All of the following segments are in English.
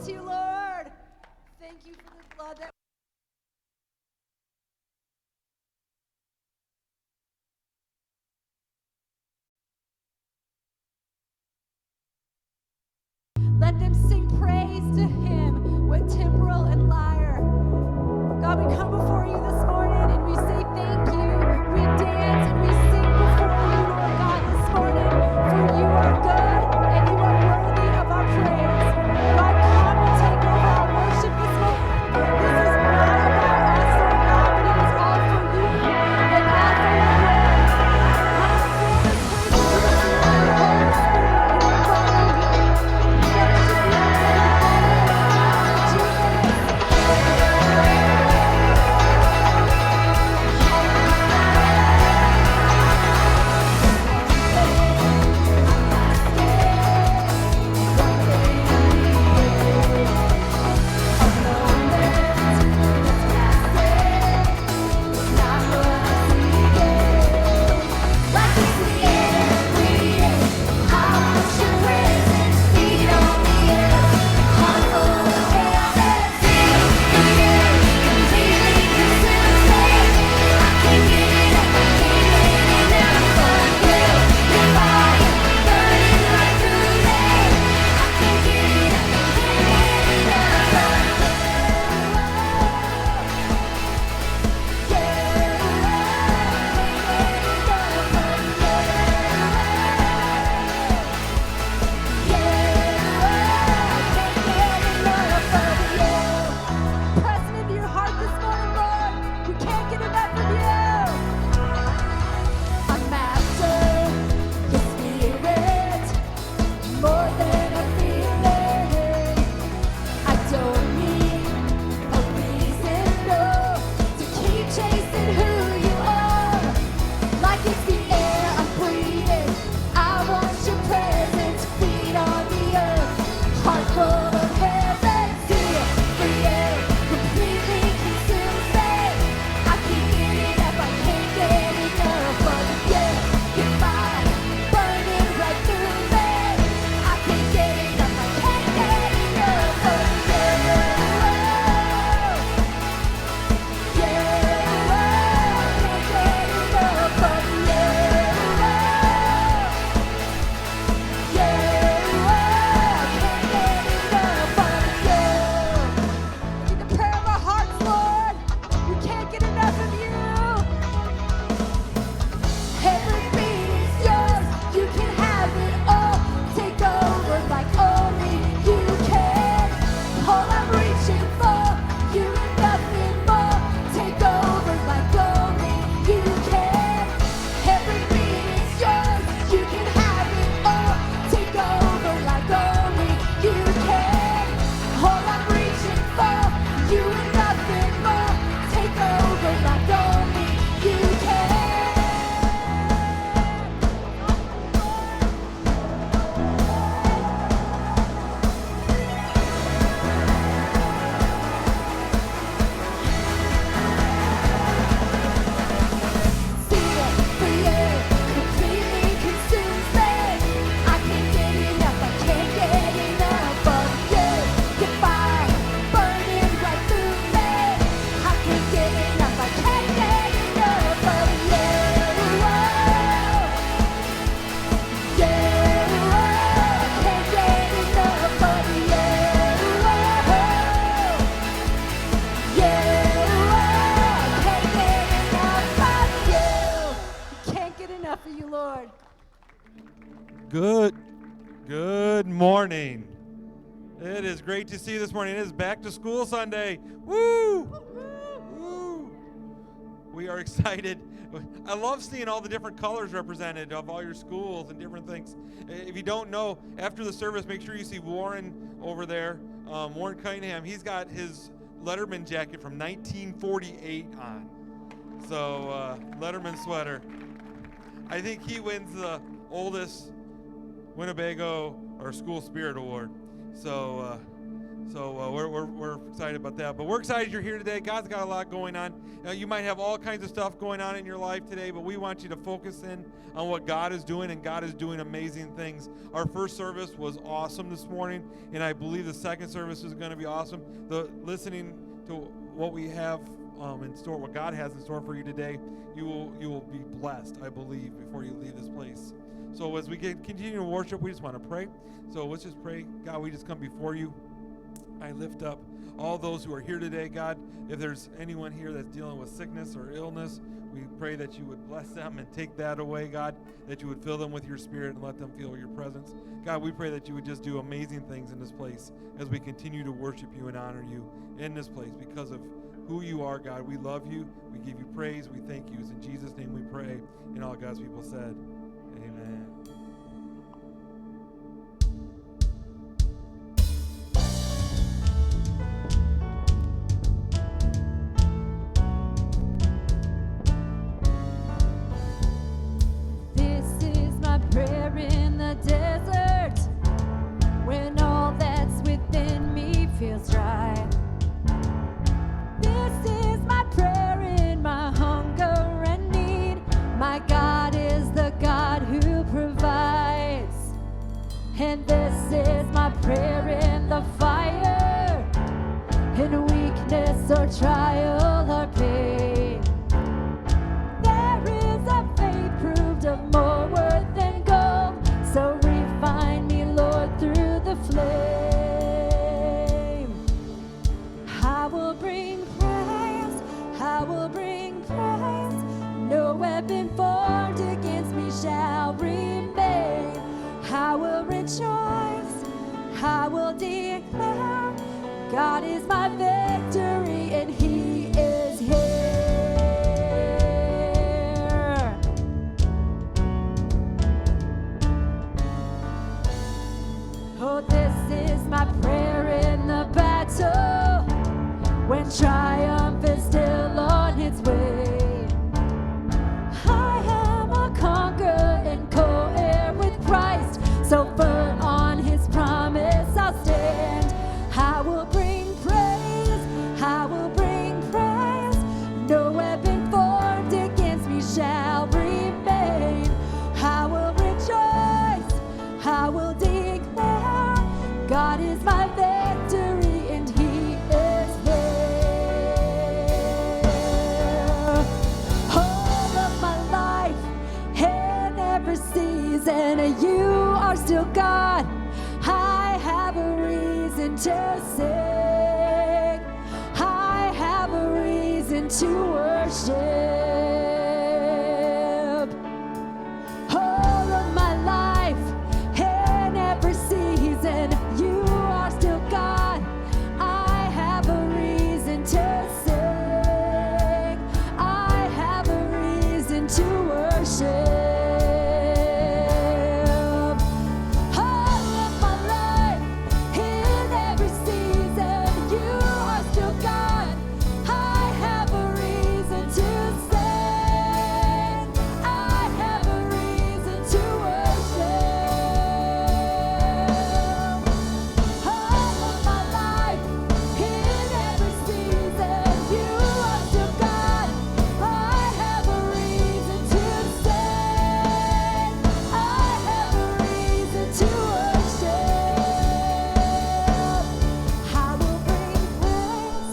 to you, Lord. Thank you for the blood that let them sing praise to him with timbrel and lyre. God, we come before you this morning and we say thank you. We dance and we sing before you, Lord God, this morning, for you are good and you are worthy of our praise. God, come and take over our worship this morning. This is not about us, Lord God, but it is all for you and all for your glory. Come and fill this place with your spirit, Holy Spirit, you are welcome here. Worship you today, Good morning. It is great to see you this morning. It is back to school Sunday. Woo! Woo! We are excited. I love seeing all the different colors represented of all your schools and different things. If you don't know, after the service, make sure you see Warren over there. Warren Cunningham, he's got his Letterman jacket from 1948 on. So, Letterman sweater. I think he wins the oldest Winnebago or School Spirit Award. So So we're excited about that. But we're excited you're here today. God's got a lot going on. You might have all kinds of stuff going on in your life today, but we want you to focus in on what God is doing, and God is doing amazing things. Our first service was awesome this morning, and I believe the second service is going to be awesome. Listening to what we have in store, what God has in store for you today, you will be blessed, I believe, before you leave this place. So as we continue to worship, we just want to pray. So let's just pray. God, we just come before you. I lift up all those who are here today, God. If there's anyone here that's dealing with sickness or illness, we pray that you would bless them and take that away, God, that you would fill them with your spirit and let them feel your presence. God, we pray that you would just do amazing things in this place as we continue to worship you and honor you in this place because of who you are, God. We love you. We give you praise. We thank you. It's in Jesus' name we pray. And all God's people said, amen. Prayer in the desert, when all that's within me feels dry. This is my prayer in my hunger and need. My God is the God who provides. And this is my prayer in the fire, in weakness or trial or pain. There is a faith proved of more worth than so refine me, Lord, through the flame. I will bring praise, I will bring praise. No weapon formed against me shall remain. I will rejoice, I will declare, God is my victory and He is here. Oh, this is my prayer in the battle, when triumph is still on its way. I am a conqueror and co-heir with Christ, so firm on His promise I'll stand. I will bring praise, I will bring praise. No weapon formed against me shall remain. I will rejoice, I will declare, God is my victory and He is here. All of my life, in every season, you are still God. I have a reason to sing. I have a reason to worship. All of my life, in every season, you are still God. I have a reason to sing. I have a reason to worship. All of my life, in every season, you are still God. I have a reason to sing. I have a reason to worship. All of my life, in every season, you are still God. I have a reason to sing. I have a reason to worship. I will bring praise,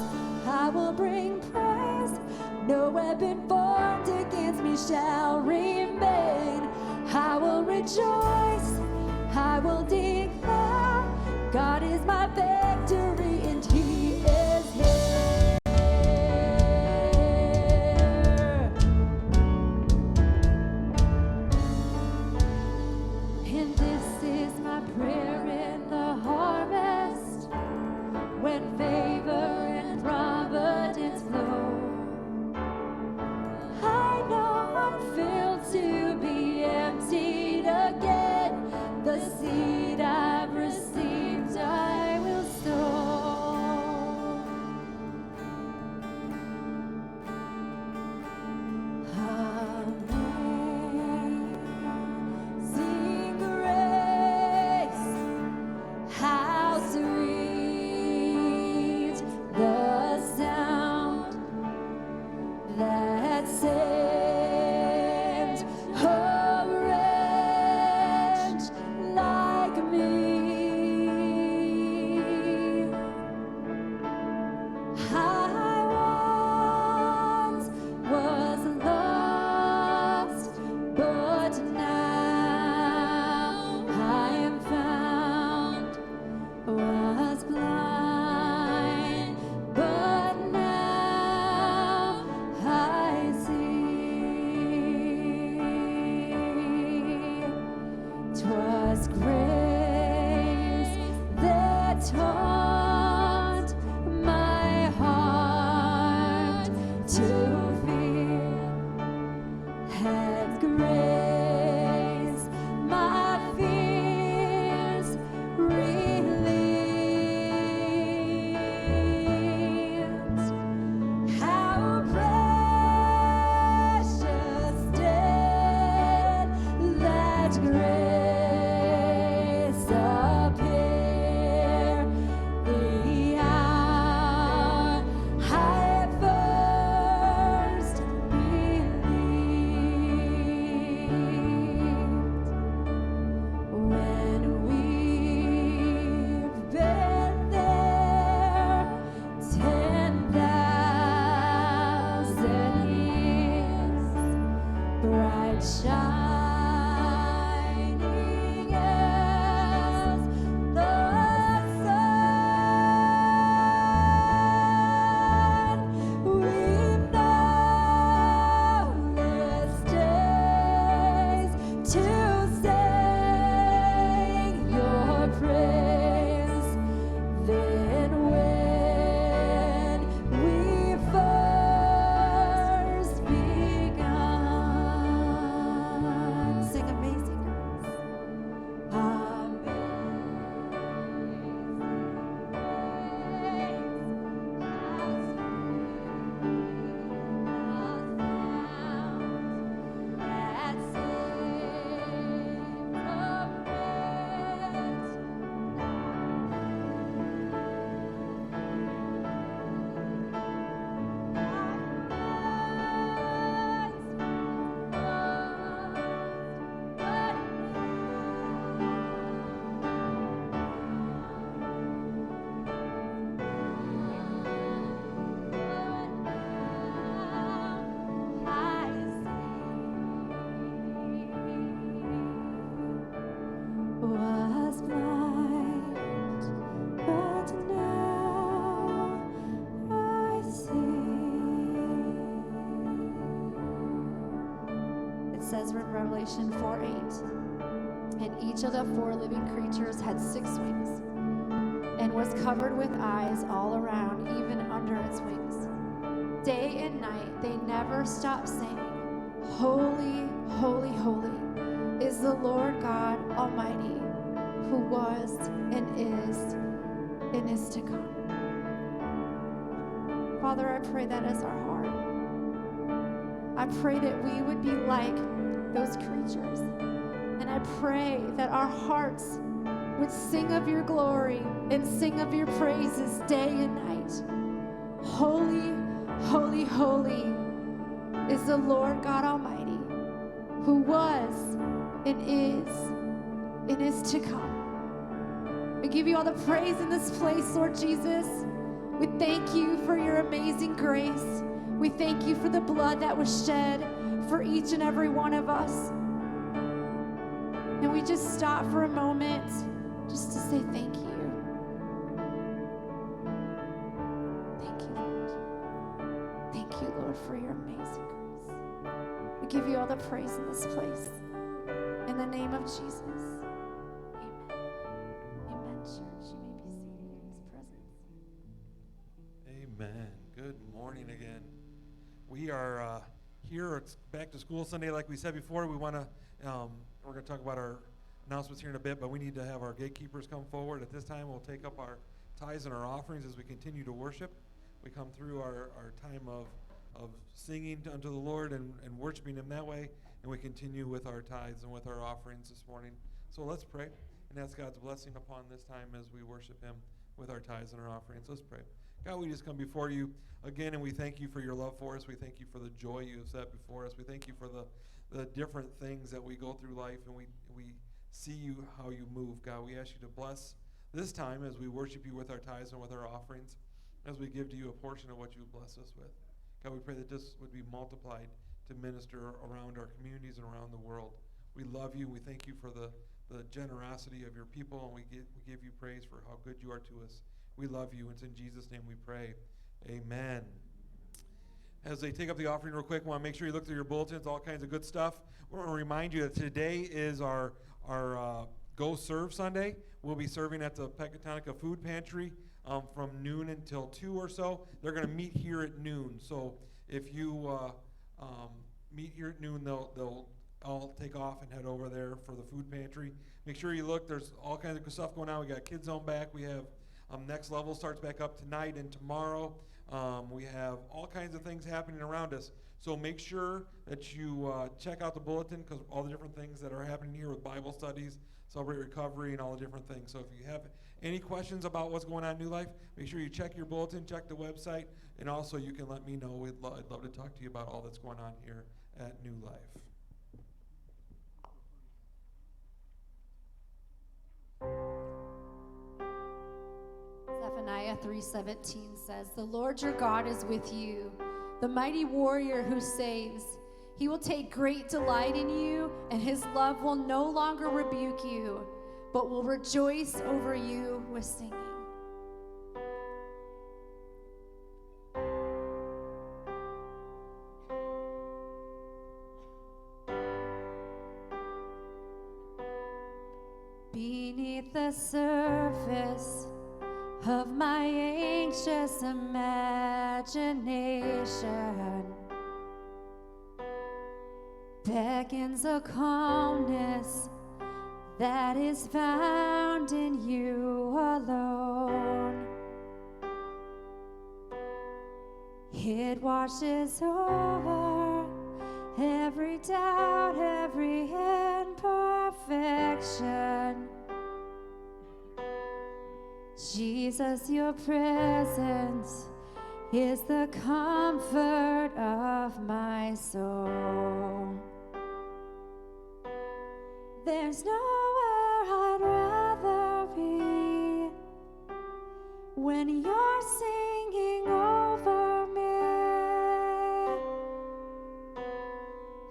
I will bring praise. No weapon formed against me shall remain. I will rejoice, I will declare, God is my victory and He is here. And this is my prayer in the harvest, when favor and providence flow. I know I'm filled to be emptied again. The seed I've received I will sow. Amazing grace, how sweet has grace, my fears relieved. How precious did that grace appear the hour I first believed. When we've been there 10,000 years, bright shining as the sun, we've numberless days to sing your praise. Then when we first begun, sing Amazing Grace. Was blind, but now I see. It says in Revelation 4:8, and each of the four living creatures had 6 wings, and was covered with eyes all around, even under its wings. Day and night they never stop saying, Holy, holy, holy is the Lord God Almighty, who was and is to come. Father, I pray that is our heart. I pray that we would be like those creatures. And I pray that our hearts would sing of your glory and sing of your praises day and night. Holy, holy, holy is the Lord God Almighty, who was and is to come. We give you all the praise in this place, Lord Jesus. We thank you for your amazing grace. We thank you for the blood that was shed for each and every one of us. And we just stop for a moment just to say thank you. Thank you, Lord. Thank you, Lord, for your amazing grace. We give you all the praise in this place. In the name of Jesus. Amen. Amen, church. You may be seated in his presence. Amen. Good morning again. We are here. It's back to school Sunday, like we said before. We're going to talk about our announcements here in a bit, but we need to have our gatekeepers come forward. At this time, we'll take up our tithes and our offerings as we continue to worship. We come through our time of singing unto the Lord and worshiping him that way, and we continue with our tithes and with our offerings this morning. So let's pray and ask God's blessing upon this time as we worship him with our tithes and our offerings. Let's pray. God, we just come before you again, and we thank you for your love for us. We thank you for the joy you have set before us. We thank you for the different things that we go through life, and we see you, how you move. God, we ask you to bless this time as we worship you with our tithes and with our offerings, as we give to you a portion of what you bless us with. God, we pray that this would be multiplied to minister around our communities and around the world. We love you. We thank you for the generosity of your people, and we give you praise for how good you are to us. We love you. It's in Jesus' name we pray. Amen. As they take up the offering real quick, I want to make sure you look through your bulletins, all kinds of good stuff. We want to remind you that today is our Go Serve Sunday. We'll be serving at the Pecatonica Food Pantry from noon until 2 or so. They're going to meet here at noon. So if you meet here at noon. They'll all take off and head over there for the food pantry. Make sure you look. There's all kinds of good stuff going on. We got Kids Zone back. We have Next Level starts back up tonight and tomorrow. We have all kinds of things happening around us. So make sure that you check out the bulletin, because all the different things that are happening here with Bible studies, Celebrate Recovery, and all the different things. So if you have any questions about what's going on in New Life, make sure you check your bulletin, check the website, and also you can let me know. I'd love to talk to you about all that's going on here at New Life. Zephaniah 3:17 says, "The Lord your God is with you, the mighty warrior who saves. He will take great delight in you, and his love will no longer rebuke you, but will rejoice over you with singing." Beneath the surface of my anxious imagination beckons a calmness that is found in you alone. It washes over every doubt, every imperfection. Jesus, your presence is the comfort of my soul. There's nowhere I'd rather be when you're singing over me.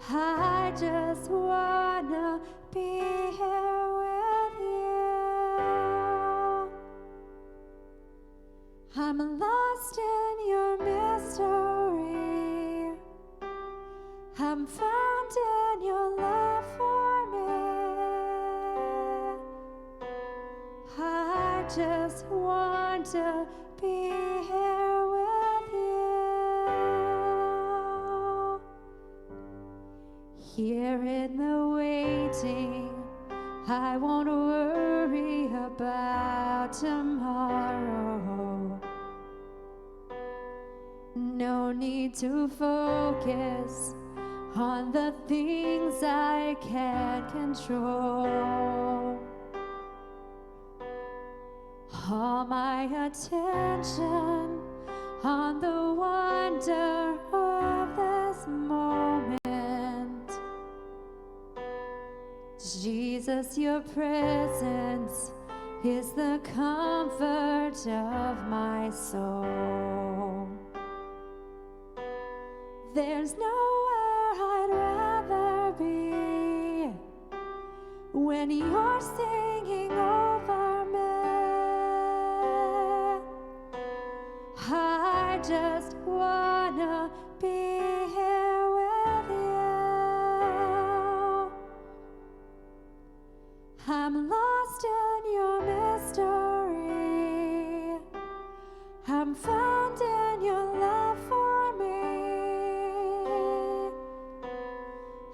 I just wanna be here with you. I'm lost in your mystery. I'm found in your love for me. I just want to be here with you. Here in the waiting, I won't worry about tomorrow. No need to focus on the things I can't control. All my attention on the wonder of this moment. Jesus, your presence is the comfort of my soul. There's nowhere I'd rather be when you're singing over me. I just wanna be here with you. I'm lost in your mystery. I'm found in your love for me.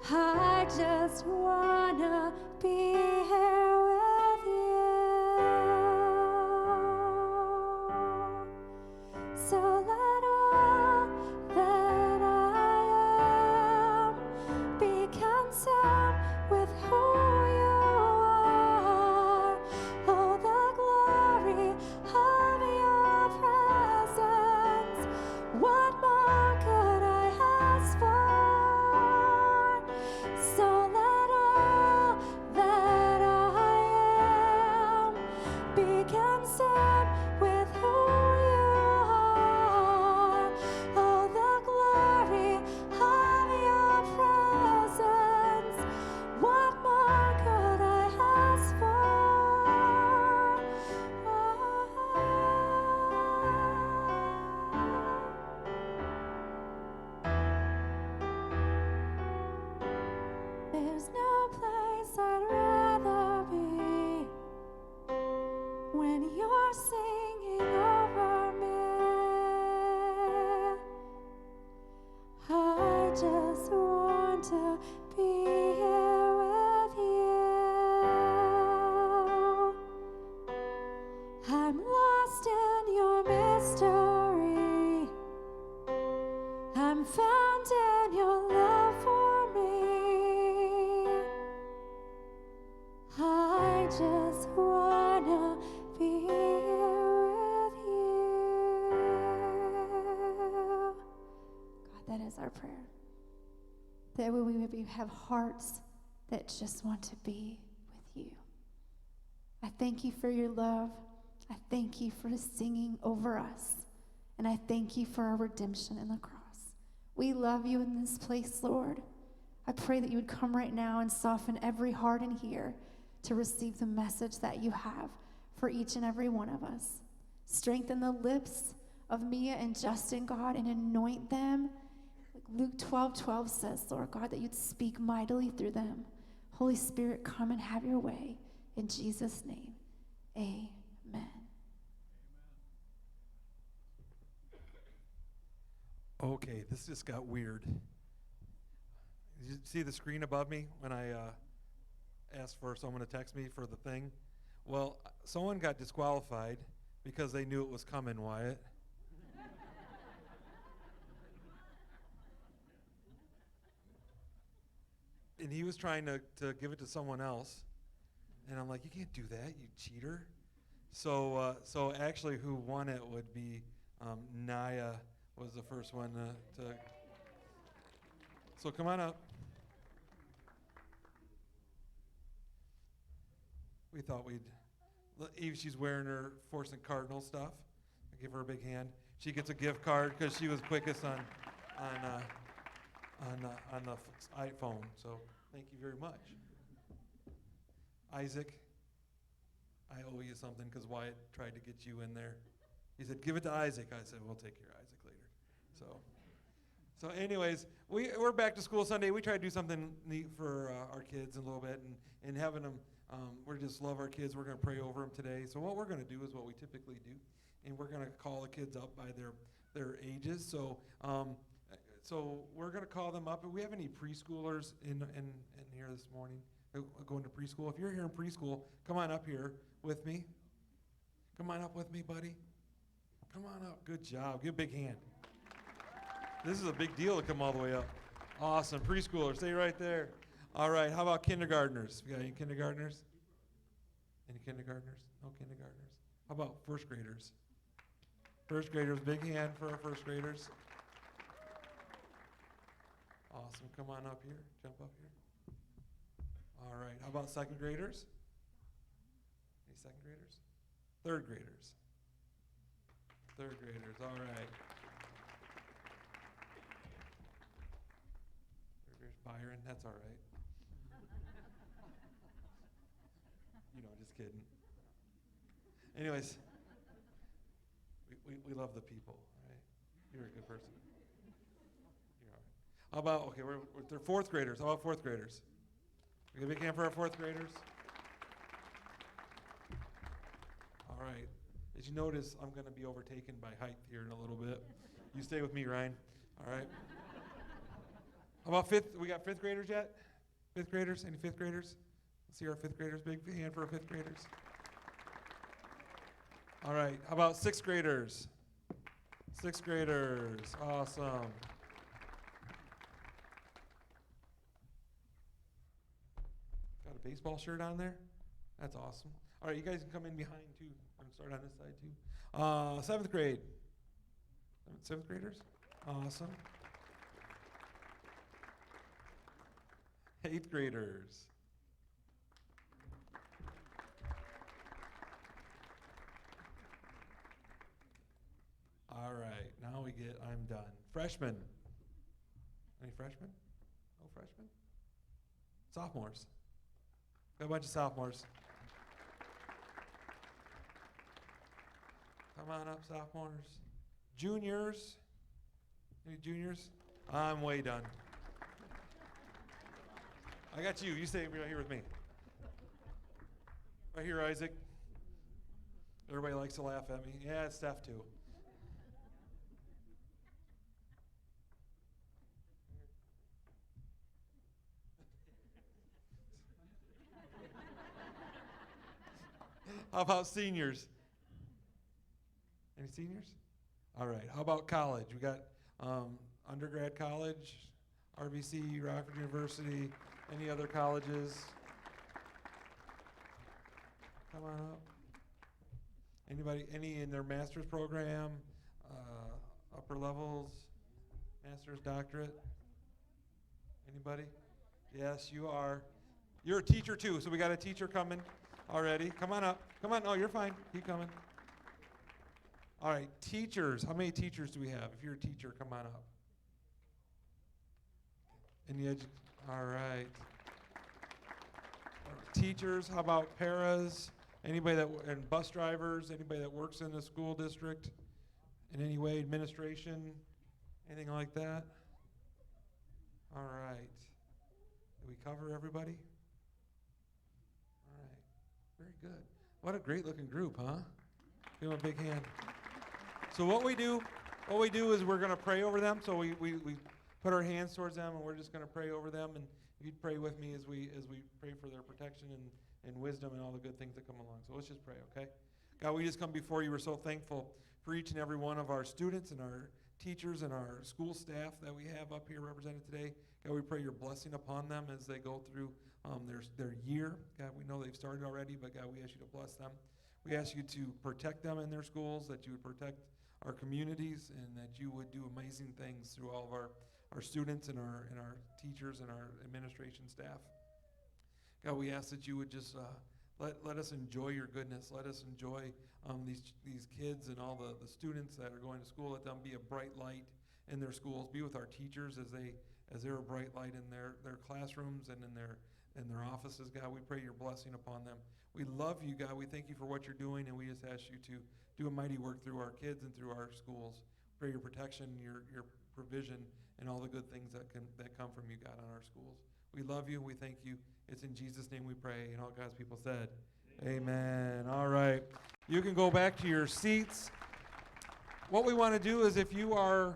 I just wanna be here with you. So let all that I am be consumed with who you are. Oh, the glory of your presence. What more could I ask for? So let all that I just wanna be with you. God, that is our prayer. That we maybe have hearts that just want to be with you. I thank you for your love. I thank you for singing over us. And I thank you for our redemption in the cross. We love you in this place, Lord. I pray that you would come right now and soften every heart in here to receive the message that you have for each and every one of us. Strengthen the lips of Mia and Justin, God, and anoint them. Like Luke 12:12 says, Lord God, that you'd speak mightily through them. Holy Spirit, come and have your way. In Jesus' name, amen. Okay, this just got weird. Did you see the screen above me when I asked for someone to text me for the thing? Well, someone got disqualified because they knew it was coming, Wyatt. And he was trying to give it to someone else. And I'm like, you can't do that, you cheater. So actually who won it would be Naya was the first one to. So come on up. We thought Eve, she's wearing her Force and Cardinal stuff. I give her a big hand. She gets a gift card because she was quickest on the iPhone. So thank you very much. Isaac, I owe you something because Wyatt tried to get you in there. He said, give it to Isaac. I said, we'll take care of Isaac later. So anyways, we're back to school Sunday. We try to do something neat for our kids a little bit and having them, we just love our kids. We're going to pray over them today. So what we're going to do is what we typically do, and we're going to call the kids up by their ages. So we're going to call them up. Do we have any preschoolers in here this morning going to preschool? If you're here in preschool, come on up here with me. Come on up with me, buddy. Come on up. Good job. Give a big hand. This is a big deal to come all the way up. Awesome. Preschoolers, stay right there. All right. How about kindergartners? We got any kindergartners? Any kindergartners? No kindergartners? How about first graders? First graders, big hand for our first graders. Awesome. Come on up here. Jump up here. All right. How about second graders? Any second graders? Third graders. Third graders. All right. Third graders. Byron. That's all right. Just kidding. Anyways, we love the people, right? You're a good person. You're all right. How about, okay, they're fourth graders. How about fourth graders? We give a big hand for our fourth graders. All right. As you notice, I'm going to be overtaken by height here in a little bit. You stay with me, Ryan. All right. How about fifth? We got fifth graders yet? Fifth graders? Any fifth graders? Let's see our fifth graders. Big hand for our fifth graders. All right. How about sixth graders? Sixth graders. Awesome. Got a baseball shirt on there? That's awesome. All right, you guys can come in behind too. I'm going to start on this side too. Seventh grade. Seventh graders? Awesome. Eighth graders. All right, now we get I'm done. Freshmen. Any freshmen? No freshmen? Sophomores. Got a bunch of sophomores. Come on up, sophomores. Juniors. Any juniors? I'm way done. I got you. You stay right here with me. Right here, Isaac. Everybody likes to laugh at me. Yeah, it's Steph too. How about seniors? Any seniors? All right. How about college? We got undergrad college, RVC, Rockford University, any other colleges? Come on up. Anybody, any in their master's program, upper levels, master's, doctorate? Anybody? Yes, you are. You're a teacher too, so we got a teacher coming already. Come on up. Come on. Oh, you're fine. Keep coming. All right, teachers. How many teachers do we have? If you're a teacher, come on up. All right. Teachers, how about paras? Anybody and bus drivers, anybody that works in the school district in any way, administration, anything like that? All right. Did we cover everybody? All right. Very good. What a great looking group, huh? Give them a big hand. So what we do is we're going to pray over them. So we put our hands towards them and we're just going to pray over them. And if you'd pray with me as we pray for their protection and wisdom and all the good things that come along. So let's just pray, okay? God, we just come before you. We're so thankful for each and every one of our students and our teachers and our school staff that we have up here represented today. God, we pray your blessing upon them as they go through their year. God, we know they've started already, but God, we ask you to bless them. We ask you to protect them in their schools, that you would protect our communities, and that you would do amazing things through all of our students and our teachers and our administration staff. God, we ask that you would just let us enjoy your goodness. Let us enjoy these kids and all the students that are going to school. Let them be a bright light in their schools. Be with our teachers as they're a bright light in their classrooms and in their offices. God, we pray your blessing upon them. We love you, God. We thank you for what you're doing, and we just ask you to do a mighty work through our kids and through our schools. Pray your protection, your provision, and all the good things that come from you, God, on our schools. We love you. We thank you. It's in Jesus' name we pray. And all God's people said, amen. All right. You can go back to your seats. What we want to do is if you are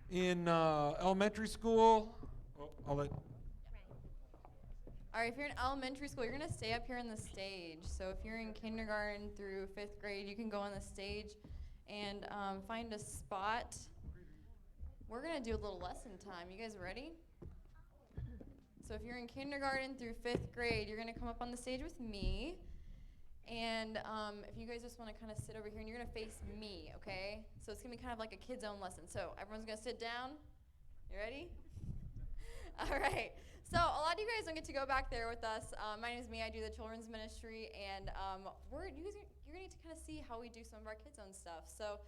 in elementary school, All right, if you're in elementary school, you're going to stay up here on the stage. So if you're in kindergarten through 5th grade, you can go on the stage and find a spot. We're going to do a little lesson time. You guys ready? So if you're in kindergarten through 5th grade, you're going to come up on the stage with me. And if you guys just want to kind of sit over here, and you're going to face me, okay? So it's going to be kind of like a kid's own lesson. So everyone's going to sit down. You ready? All right. So a lot of you guys don't get to go back there with us. My name is Mia. I do the children's ministry, and you're going to need to kind of see how we do some of our kids' own stuff. So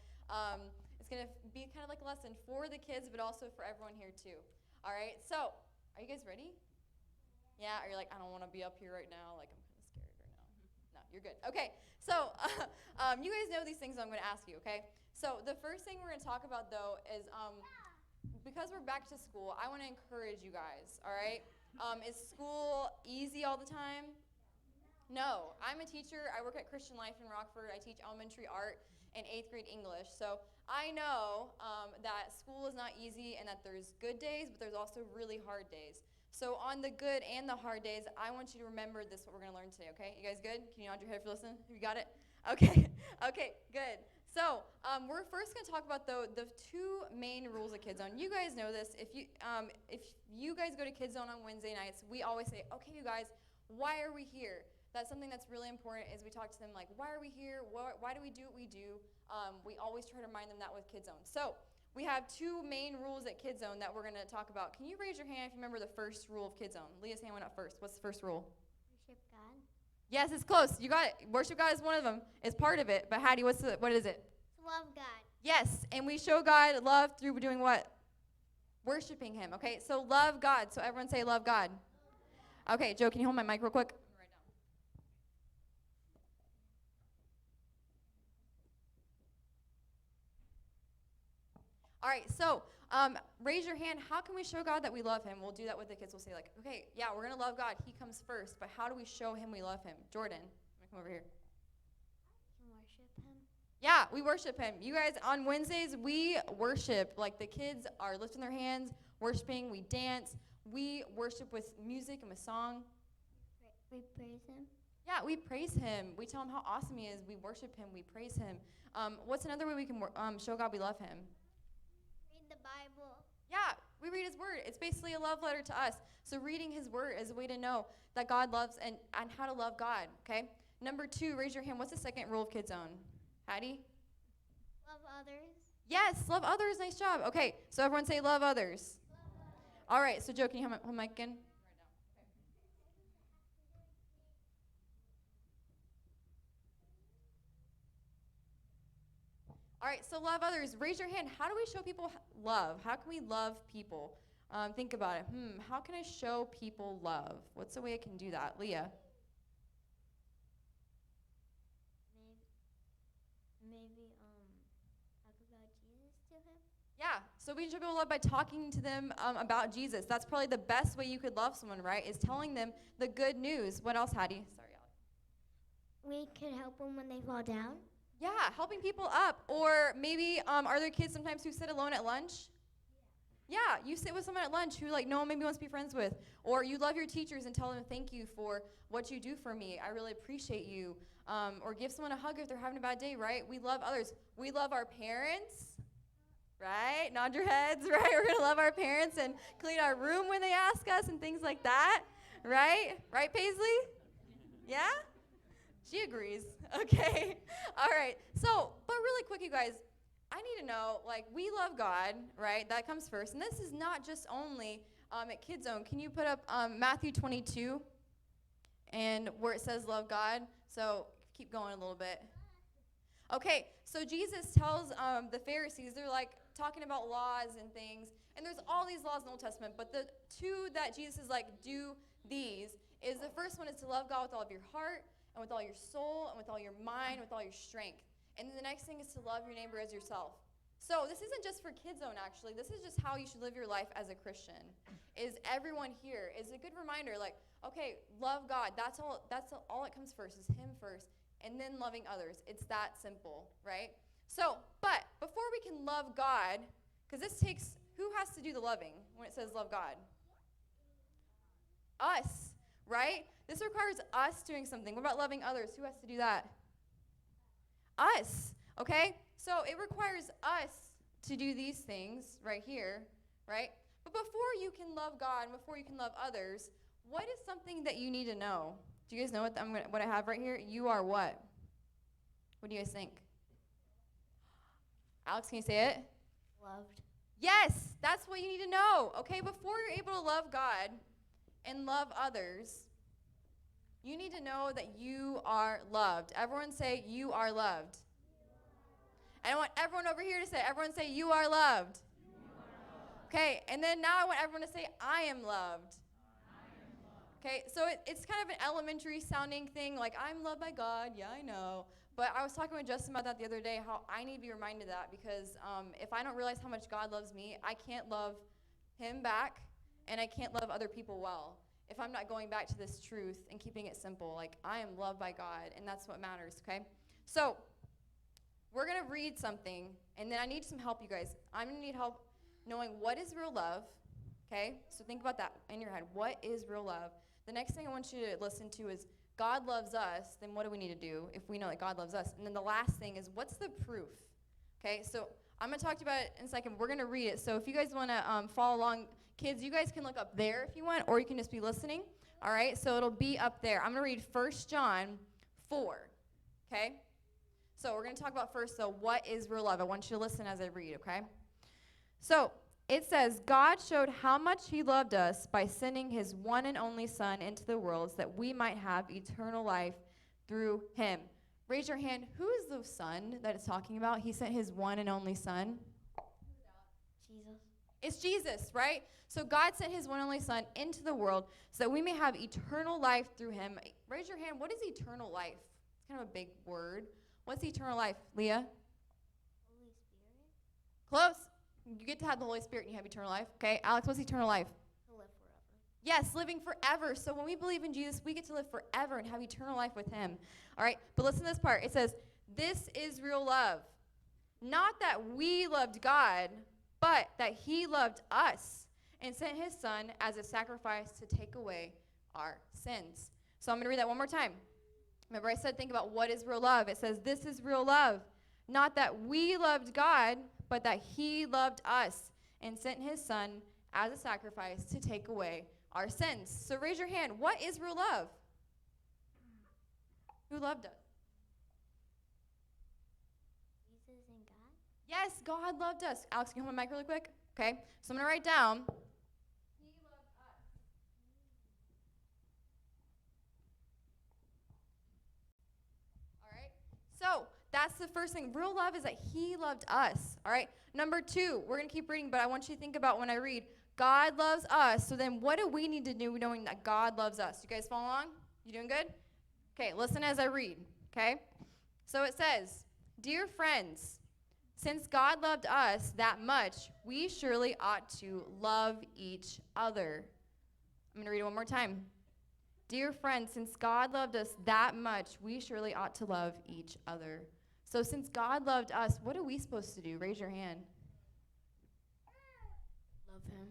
it's going to be kind of like a lesson for the kids, but also for everyone here too. All right. So are you guys ready? Yeah. Or you're like, I don't want to be up here right now. Like, I'm kind of scared right now. No, you're good. Okay. So you guys know these things I'm going to ask you. Okay. So the first thing we're going to talk about though is because we're back to school, I want to encourage you guys, all right? Is school easy all the time? No. I'm a teacher. I work at Christian Life in Rockford. I teach elementary art and 8th grade English. So I know that school is not easy and that there's good days, but there's also really hard days. So on the good and the hard days, I want you to remember this, what we're going to learn today, okay? You guys good? Can you nod your head if you listen? You got it? Okay. Okay, good. So we're first going to talk about the two main rules of Kids Zone. You guys know this. If you guys go to Kids Zone on Wednesday nights, we always say, okay, you guys, why are we here? That's something that's really important is we talk to them like, why are we here? Why do we do what we do? We always try to remind them that with Kids Zone. So we have two main rules at Kids Zone that we're going to talk about. Can you raise your hand if you remember the first rule of Kids Zone? Leah's hand went up first. What's the first rule? Worship God. Yes, it's close. You got it. Worship God is one of them. It's part of it. But Hattie, what is it? Love God. Yes, and we show God love through doing what? Worshiping him, okay? So love God. So everyone say love God. Okay, Joe, can you hold my mic real quick? All right, so raise your hand. How can we show God that we love him? We'll do that with the kids. We'll say like, okay, yeah, we're going to love God. He comes first, but how do we show him we love him? Jordan, come over here. Can worship him. Yeah, we worship him. You guys, on Wednesdays, we worship. Like the kids are lifting their hands, worshiping. We dance. We worship with music and with song. We praise him. Yeah, we praise him. We tell him how awesome he is. We worship him. We praise him. What's another way we can show God we love him? Read the Bible. Yeah, we read his word. It's basically a love letter to us. So reading his word is a way to know that God loves and how to love God, okay? Number 2, raise your hand. What's the second rule of Kid Zone? Hattie? Love others. Yes, love others. Nice job. Okay, so everyone say love others. All right, so Joe, can you hold my mic again? All right, so love others. Raise your hand. How do we show people love? How can we love people? Think about it. How can I show people love? What's the way I can do that? Leah? Maybe talk about Jesus to him. Yeah, so we can show people love by talking to them about Jesus. That's probably the best way you could love someone, right? Is telling them the good news. What else, Hattie? Sorry, Alex. We could help them when they fall down. Yeah, helping people up. Or maybe are there kids sometimes who sit alone at lunch? Yeah, you sit with someone at lunch who no one maybe wants to be friends with. Or you love your teachers and tell them thank you for what you do for me. I really appreciate you. Or give someone a hug if they're having a bad day, right? We love others. We love our parents, right? Nod your heads, right? We're going to love our parents and clean our room when they ask us and things like that, right? Right, Paisley? Yeah? She agrees. Okay. All right. So, but really quick, you guys, I need to know, we love God, right? That comes first. And this is not just only at Kid Zone. Can you put up Matthew 22 and where it says love God? So keep going a little bit. Okay. So Jesus tells the Pharisees, they're talking about laws and things. And there's all these laws in the Old Testament. But the 2 that Jesus is do these is the first one is to love God with all of your heart, and with all your soul, and with all your mind, with all your strength. And then the next thing is to love your neighbor as yourself. So this isn't just for Kid Zone, actually. This is just how you should live your life as a Christian. Is everyone here is a good reminder, okay, love God. That's all it comes first, is him first, and then loving others. It's that simple, right? So, but before we can love God, because this takes, who has to do the loving when it says love God? Us. Right? This requires us doing something. What about loving others? Who has to do that? Us. Okay? So it requires us to do these things right here, right? But before you can love God and before you can love others, what is something that you need to know? Do you guys know what I have right here? You are what? What do you guys think? Alex, can you say it? Loved. Yes, that's what you need to know. Okay? Before you're able to love God and love others, you need to know that you are loved. Everyone say, you are loved. And I want everyone over here to say, everyone say, you are loved. Okay, and then now I want everyone to say, I am loved. Okay, so it's kind of an elementary sounding thing, I'm loved by God. Yeah, I know. But I was talking with Justin about that the other day, how I need to be reminded of that, because if I don't realize how much God loves me, I can't love him back. And I can't love other people well if I'm not going back to this truth and keeping it simple. I am loved by God, and that's what matters, okay? So we're going to read something, and then I need some help, you guys. I'm going to need help knowing what is real love, okay? So think about that in your head. What is real love? The next thing I want you to listen to is God loves us, then what do we need to do if we know that God loves us? And then the last thing is, what's the proof? Okay, so I'm going to talk to you about it in a second. We're going to read it. So if you guys want to follow along, kids, you guys can look up there if you want, or you can just be listening. All right, so it'll be up there. I'm going to read 1 John 4, okay? So we're going to talk about first, so what is real love? I want you to listen as I read, okay? So it says, God showed how much he loved us by sending his one and only Son into the world so that we might have eternal life through him. Raise your hand. Who is the Son that it's talking about? He sent his one and only Son. Jesus. It's Jesus, right? So God sent his one and only Son into the world so that we may have eternal life through him. Raise your hand. What is eternal life? It's kind of a big word. What's eternal life, Leah? Holy Spirit. Close. You get to have the Holy Spirit and you have eternal life. Okay, Alex, what's eternal life? To live forever. Yes, living forever. So when we believe in Jesus, we get to live forever and have eternal life with him. All right, but listen to this part. It says, this is real love. Not that we loved God, but that he loved us and sent his Son as a sacrifice to take away our sins. So I'm going to read that one more time. Remember I said think about what is real love. It says, this is real love. Not that we loved God, but that he loved us and sent his Son as a sacrifice to take away our sins. So raise your hand. What is real love? Who loved us? Jesus and God? Yes, God loved us. Alex, can you hold my mic really quick? Okay. So I'm going to write down. He loved us. All right. So that's the first thing. Real love is that he loved us. All right. Number 2, we're going to keep reading, but I want you to think about when I read, God loves us. So then what do we need to do knowing that God loves us? You guys follow along? You doing good? Okay, listen as I read. Okay. So it says, dear friends, since God loved us that much, we surely ought to love each other. I'm going to read it one more time. Dear friends, since God loved us that much, we surely ought to love each other. So since God loved us, what are we supposed to do? Raise your hand. Love him.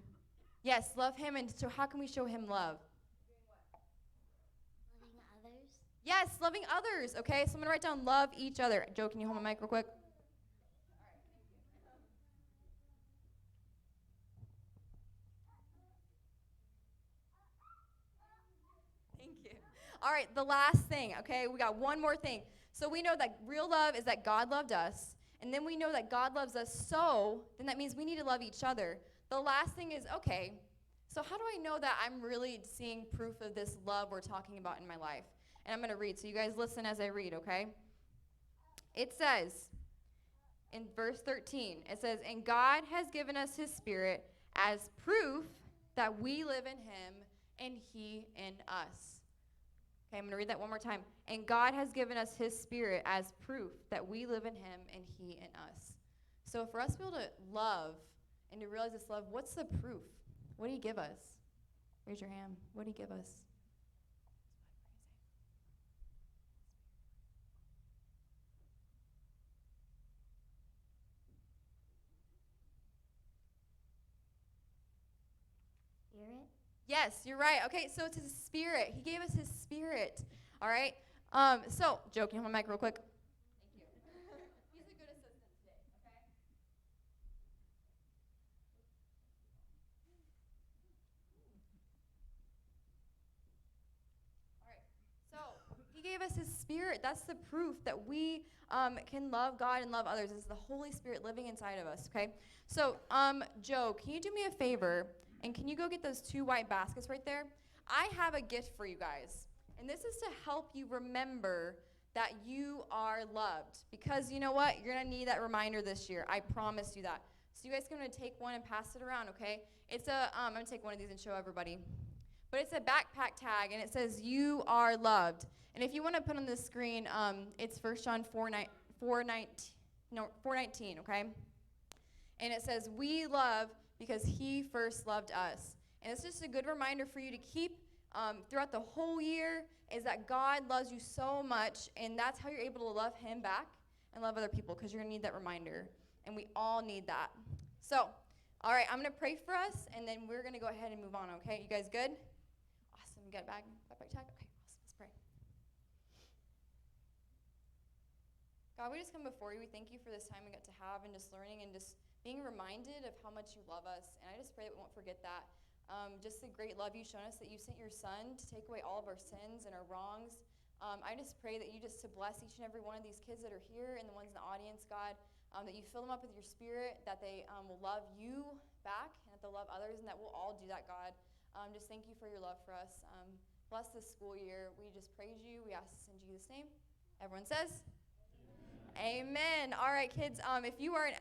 Yes, love him. And so how can we show him love? Loving others. Yes, loving others. Okay, so I'm going to write down love each other. Joe, can you hold my mic real quick? Thank you. All right, the last thing, okay? We got one more thing. So we know that real love is that God loved us, and then we know that God loves us, so then that means we need to love each other. The last thing is, okay, so how do I know that I'm really seeing proof of this love we're talking about in my life? And I'm going to read, so you guys listen as I read, okay? It says in verse 13, it says, and God has given us his Spirit as proof that we live in him and he in us. Okay, I'm going to read that one more time. And God has given us his Spirit as proof that we live in him and he in us. So for us to be able to love and to realize this love, what's the proof? What do you give us? Raise your hand. What do you give us? Spirit. Yes, you're right. Okay, so it's his Spirit. He gave us his Spirit. All right? So, Joe, can you hold my mic real quick? Thank you. He's a good assistant today, okay? All right. So, he gave us his Spirit. That's the proof that we can love God and love others. It's the Holy Spirit living inside of us, okay? So, Joe, can you do me a favor? And can you go get those 2 white baskets right there? I have a gift for you guys. And this is to help you remember that you are loved. Because you know what? You're going to need that reminder this year. I promise you that. So you guys are going to take one and pass it around, okay? It's a, I'm going to take one of these and show everybody. But it's a backpack tag, and it says, you are loved. And if you want to put on the screen, it's 1 John 4:19, okay? And it says, we love because he first loved us. And it's just a good reminder for you to keep throughout the whole year, is that God loves you so much, and that's how you're able to love him back and love other people, because you're going to need that reminder. And we all need that. So, all right, I'm going to pray for us, and then we're going to go ahead and move on, okay? You guys good? Awesome. You got a backpack tag? Okay, awesome. Let's pray. God, we just come before you. We thank you for this time we got to have and just learning and just being reminded of how much you love us. And I just pray that we won't forget that. Just the great love you've shown us, that you sent your son to take away all of our sins and our wrongs. I just pray that you just to bless each and every one of these kids that are here and the ones in the audience, God, that you fill them up with your Spirit, that they will love you back and that they'll love others, and that we'll all do that, God. Just thank you for your love for us. Bless this school year. We just praise you. We ask this in Jesus' name. Everyone says? Amen. All right, kids, if you are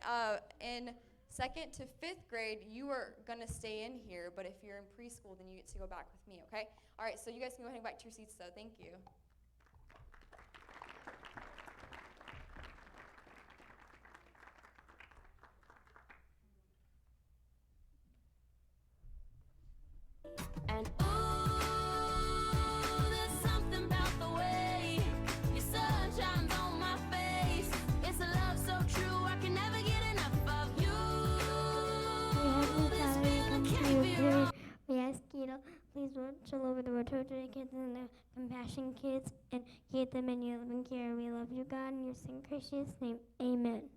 in 2nd to 5th grade, you are going to stay in here, but if you're in preschool, then you get to go back with me, okay? All right, so you guys can go ahead and go back to your seats, though. Thank you. And ooh, there's something about the way your sun shines on my face. It's a love so true, I can never get enough of you. This feeling can't be wrong. We ask you to please watch all over the Rotary kids and the Compassion kids and keep them in your loving care. We love you, God, in your son Christ's name. Amen.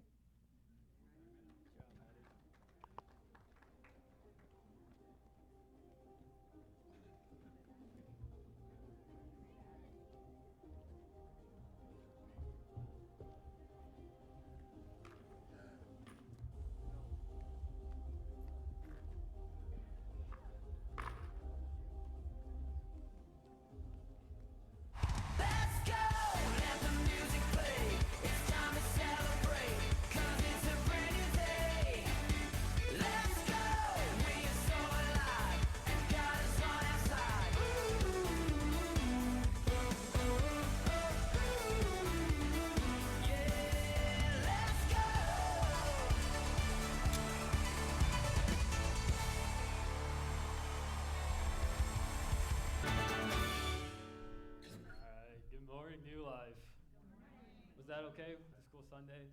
Was that okay? It's School Sunday.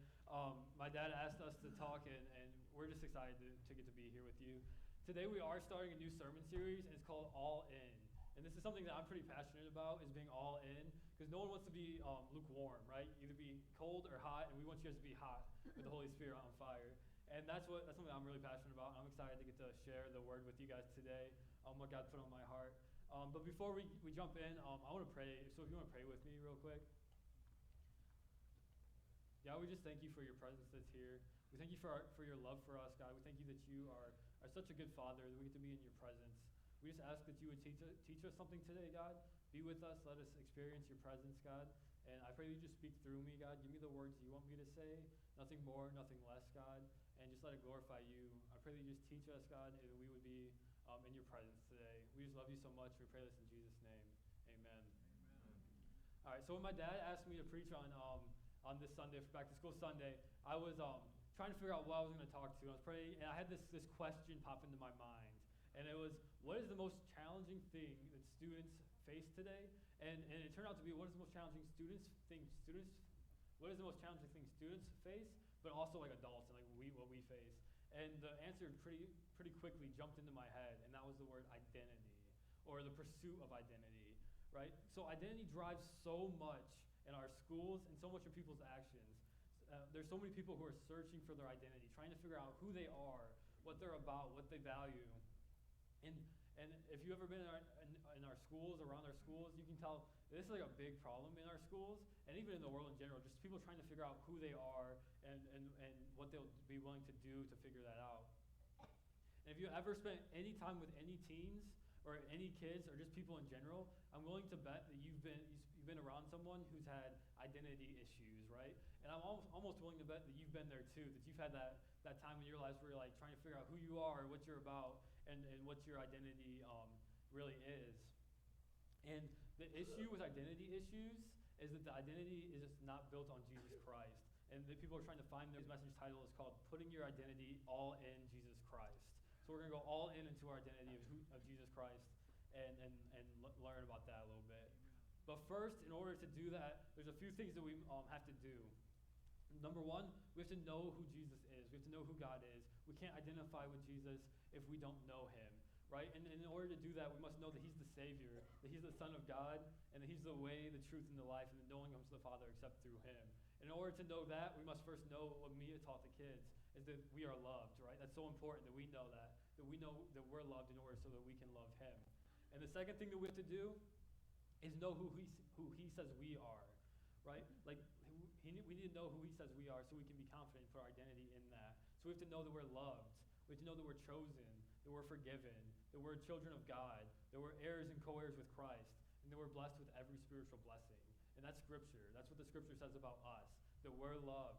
My dad asked us to talk, and we're just excited to get to be here with you. Today we are starting a new sermon series, and it's called All In. And this is something that I'm pretty passionate about, is being all in, because no one wants to be lukewarm, right? Either be cold or hot, and we want you guys to be hot with the Holy Spirit on fire. And that's something I'm really passionate about. I'm excited to get to share the word with you guys today, what God put on my heart. But before we jump in, I want to pray. So if you want to pray with me real quick. God, we just thank you for your presence that's here. We thank you for your love for us, God. We thank you that you are such a good father, that we get to be in your presence. We just ask that you would teach us something today, God. Be with us. Let us experience your presence, God. And I pray you just speak through me, God. Give me the words you want me to say. Nothing more, nothing less, God. And just let it glorify you. I pray that you just teach us, God, and we would be in your presence today. We just love you so much. We pray this in Jesus' name. Amen. All right, so when my dad asked me to preach on this Sunday, for Back to School Sunday, I was trying to figure out what I was going to talk to. I was praying, and I had this question pop into my mind. And it was, what is the most challenging thing that students face today? And it turned out to be, what is the most challenging what is the most challenging thing students face, but also like adults and like what we face? And the answer pretty quickly jumped into my head, and that was the word identity, or the pursuit of identity, right? So identity drives so much in our schools and so much in people's actions. There's so many people who are searching for their identity, trying to figure out who they are, what they're about, what they value. And if you've ever been in our schools, around our schools, you can tell this is like a big problem in our schools, and even in the world in general, just people trying to figure out who they are and what they'll be willing to do to figure that out. And if you ever spent any time with any teens or any kids or just people in general, I'm willing to bet that you've been around someone who's had identity issues, right? And I'm almost willing to bet that you've been there too, that you've had that time in your lives where you're like trying to figure out who you are, what you're about, and what your identity really is. And the issue with identity issues is that the identity is just not built on Jesus Christ. And the people are trying to find their message title is called Putting Your Identity All in Jesus Christ. So we're going to go all into our identity of Jesus Christ and learn about that a little bit. But first, in order to do that, there's a few things that we have to do. Number one, we have to know who Jesus is. We have to know who God is. We can't identify with Jesus if we don't know him, right? And in order to do that, we must know that he's the Savior, that he's the Son of God, and that he's the way, the truth, and the life, and that no one comes to the Father except through him. And in order to know that, we must first know what Mia taught the kids, is that we are loved, right? That's so important that we know that we know that we're loved in order so that we can love him. And the second thing that we have to do is know who he says we are, right? Like, we need to know who he says we are so we can be confident for our identity in that. So we have to know that we're loved. We have to know that we're chosen, that we're forgiven, that we're children of God, that we're heirs and co-heirs with Christ, and that we're blessed with every spiritual blessing. And that's Scripture. That's what the Scripture says about us, that we're loved,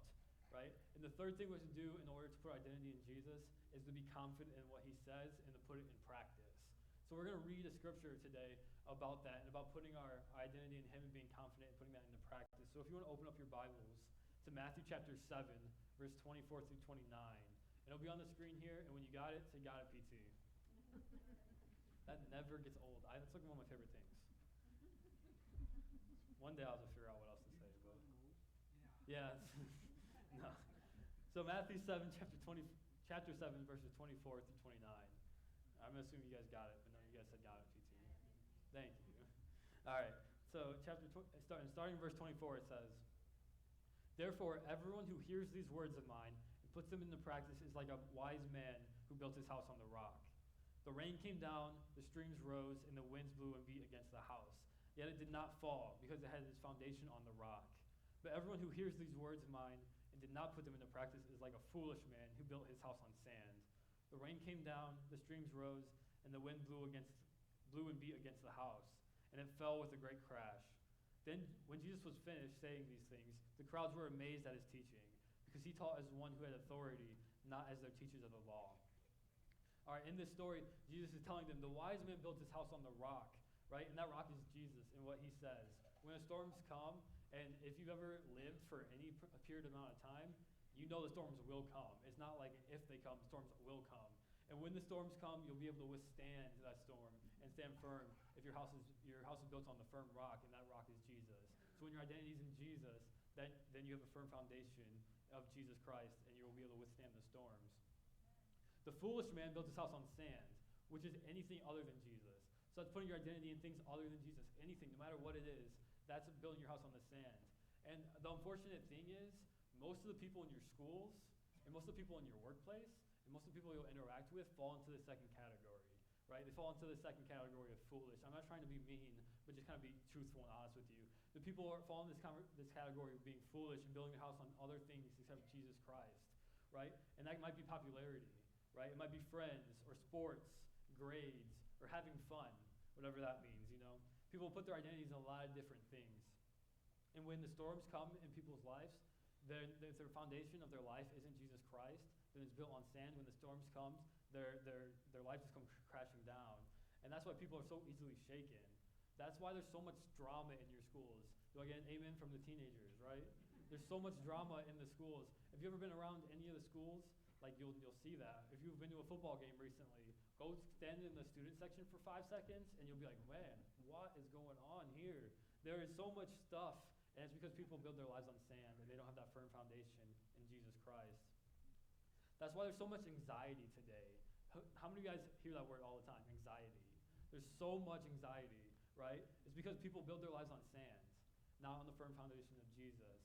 right? And the third thing we have to do in order to put identity in Jesus is to be confident in what he says and to put it in practice. So we're going to read a scripture today about that and about putting our identity in him and being confident and putting that into practice. So if you want to open up your Bibles to Matthew chapter 7, verse 24 through 29. And it'll be on the screen here, and when you got it, say got it, PT. That never gets old. That's like one of my favorite things. One day I'll have to figure out what else to say. But yeah. No. So Matthew 7, chapter 7, verses 24 through 29. I'm assuming you guys got it, but none of you guys said got it, PT. Thank you. All right. So starting verse 24, it says, "Therefore, everyone who hears these words of mine and puts them into practice is like a wise man who built his house on the rock. The rain came down, the streams rose, and the winds blew and beat against the house. Yet it did not fall, because it had its foundation on the rock. But everyone who hears these words of mine and did not put them into practice is like a foolish man who built his house on sand. The rain came down, the streams rose, and the wind blew and beat against the house, and it fell with a great crash. Then, when Jesus was finished saying these things, the crowds were amazed at his teaching, because he taught as one who had authority, not as their teachers of the law." All right, in this story, Jesus is telling them the wise man built his house on the rock, right? And that rock is Jesus and what he says. When the storms come, and if you've ever lived for any period amount of time, you know the storms will come. It's not like if they come, storms will come. And when the storms come, you'll be able to withstand that storm and stand firm if your house is built on the firm rock, and that rock is Jesus. So when your identity is in Jesus, then you have a firm foundation of Jesus Christ, and you will be able to withstand the storms. The foolish man built his house on sand, which is anything other than Jesus. So that's putting your identity in things other than Jesus. Anything, no matter what it is, that's building your house on the sand. And the unfortunate thing is, most of the people in your schools, and most of the people in your workplace, and most of the people you'll interact with fall into the second category, right? They fall into the second category of foolish. I'm not trying to be mean, but just kind of be truthful and honest with you. The people fall in this category of being foolish and building their house on other things except Jesus Christ, right? And that might be popularity, right? It might be friends or sports, grades, or having fun, whatever that means, you know? People put their identities in a lot of different things. And when the storms come in people's lives, then if their foundation of their life isn't Jesus Christ, then it's built on sand. When the storms come, their life just comes crashing down. And that's why people are so easily shaken. That's why there's so much drama in your schools. Do I get an amen from the teenagers, right? There's so much drama in the schools. Have you ever been around any of the schools? Like you'll see that. If you've been to a football game recently, go stand in the student section for 5 seconds and you'll be like, man, what is going on here? There is so much stuff, and it's because people build their lives on sand and they don't have that firm foundation in Jesus Christ. That's why there's so much anxiety today. How many of you guys hear that word all the time? Anxiety. There's so much anxiety, right? It's because people build their lives on sand, not on the firm foundation of Jesus.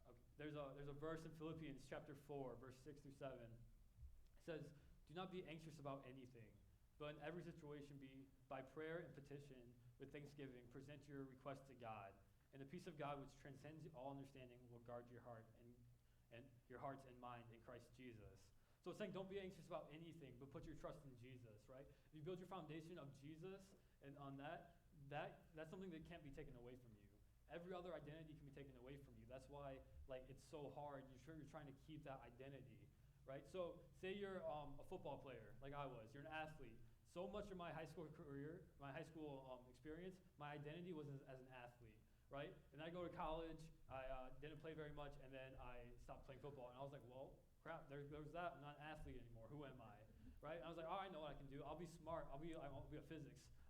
Okay. There's a verse in Philippians chapter 4, verse 6 through 7. It says, "Do not be anxious about anything, but in every situation be by prayer and petition with thanksgiving, present your request to God. And the peace of God, which transcends all understanding, will guard your heart and your hearts and mind in Christ Jesus." So it's saying don't be anxious about anything, but put your trust in Jesus, right? If you build your foundation of Jesus and on that's something that can't be taken away from you. Every other identity can be taken away from you. That's why it's so hard. You're trying to keep that identity, right? So say you're a football player, like I was. You're an athlete. So much of my high school career, my high school experience, my identity was as an athlete, right? And I go to college, I didn't play very much, and then I stopped playing football. And I was like, well, crap, there's that. I'm not an athlete anymore. Who am I, right? And I was like, oh, I know what I can do. I'll be smart. I'll be a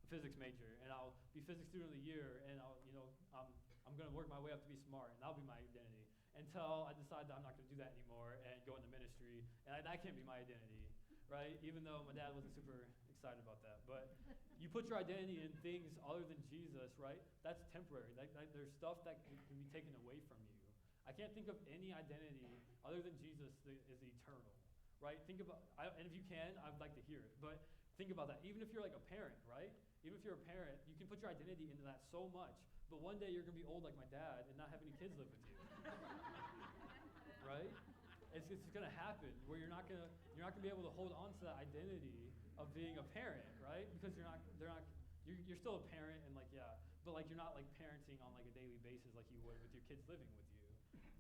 physics major, and I'll be physics student of the year, and I'm going to work my way up to be smart, and that'll be my identity. Until I decide that I'm not going to do that anymore and go into ministry, and that can't be my identity, right? Even though my dad wasn't super excited about that. But you put your identity in things other than Jesus, right? That's temporary. There's stuff that can be taken away from you. I can't think of any identity other than Jesus that is eternal, right? Think about, and if you can, I'd like to hear it. But think about that. Even if you're like a parent, right? Even if you're a parent, you can put your identity into that so much. But one day you're going to be old like my dad and not have any kids live with you, right? It's going to happen where you're not going to be able to hold on to that identity of being a parent, right? Because you're still a parent and but you're not like parenting on like a daily basis like you would with your kids living with you,